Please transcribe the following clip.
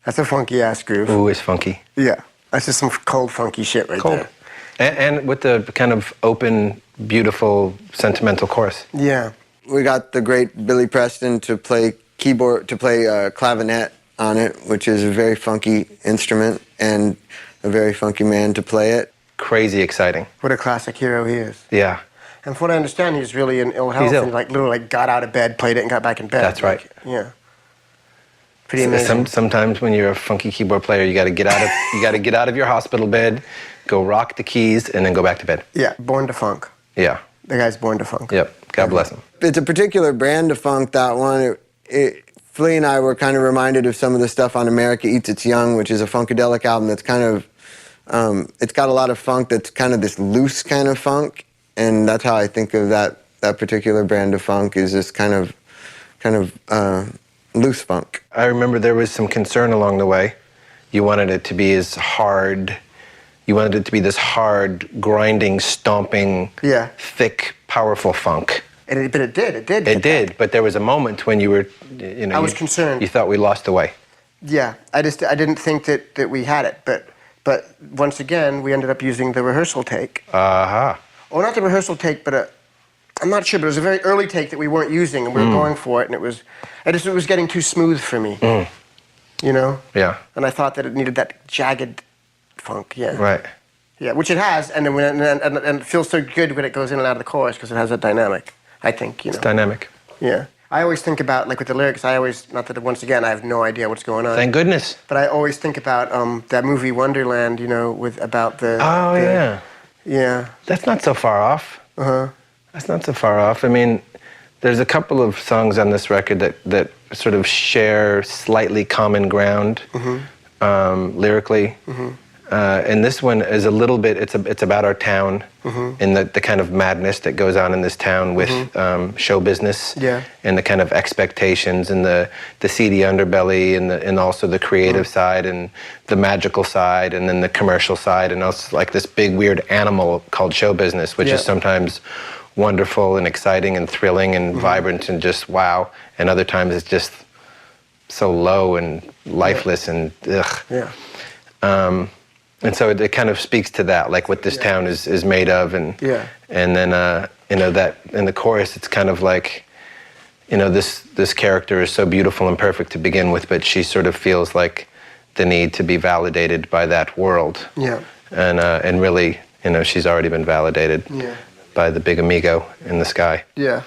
That's a funky-ass groove. Ooh, it's funky. Yeah. That's just some cold, funky shit right there. And with the kind of open, beautiful, sentimental chorus. Yeah. We got the great Billy Preston to play keyboard, to play clavinet on it, which is a very funky instrument, and a very funky man to play it. Crazy exciting. What a classic hero he is. Yeah. And from what I understand, he's really in ill health. He's ill. And literally got out of bed, played it, and got back in bed. That's right. Yeah. Pretty amazing. Sometimes when you're a funky keyboard player, you got to get out of your hospital bed, go rock the keys, and then go back to bed. Yeah. Born to funk. Yeah. The guy's born to funk. Yep. God bless him. It's a particular brand of funk, that one. Flea and I were kind of reminded of some of the stuff on America Eats Its Young, which is a funkadelic album that's kind of, it's got a lot of funk that's kind of this loose kind of funk, and that's how I think of that particular brand of funk, is this kind of loose funk. I remember there was some concern along the way. You wanted it to be as hard, you wanted it to be this hard, grinding, stomping, thick, powerful funk. But it did. It did, but there was a moment when you were, you know, I was concerned. You thought we lost the way. Yeah, I didn't think that we had it, but once again, we ended up using the rehearsal take. Or not the rehearsal take, but I'm not sure, but it was a very early take that we weren't using, and we were going for it, and it was getting too smooth for me. You know? Yeah. And I thought that it needed that jagged funk, yeah. Right. Yeah, which it has, and it feels so good when it goes in and out of the chorus, because it has that dynamic, I think, you know. It's dynamic. Yeah. I always think about, like with the lyrics, not that once again, I have no idea what's going on. Thank goodness. But I always think about that movie Wonderland, you know, about the... Oh, yeah. Yeah. That's not so far off. Uh-huh. That's not so far off. I mean, there's a couple of songs on this record that sort of share slightly common ground lyrically. And this one is a little bit, it's about our town and the kind of madness that goes on in this town with show business and the kind of expectations and the seedy underbelly and also the creative side and the magical side and then the commercial side, and also like this big weird animal called show business, which is sometimes wonderful and exciting and thrilling and vibrant and just wow, and other times it's just so low and lifeless and ugh. Yeah. And so it kind of speaks to that, like what this town is made of, and then you know, that in the chorus it's kind of like, you know, this character is so beautiful and perfect to begin with, but she sort of feels like the need to be validated by that world. Yeah. And really, you know, she's already been validated by the big amigo in the sky. Yeah.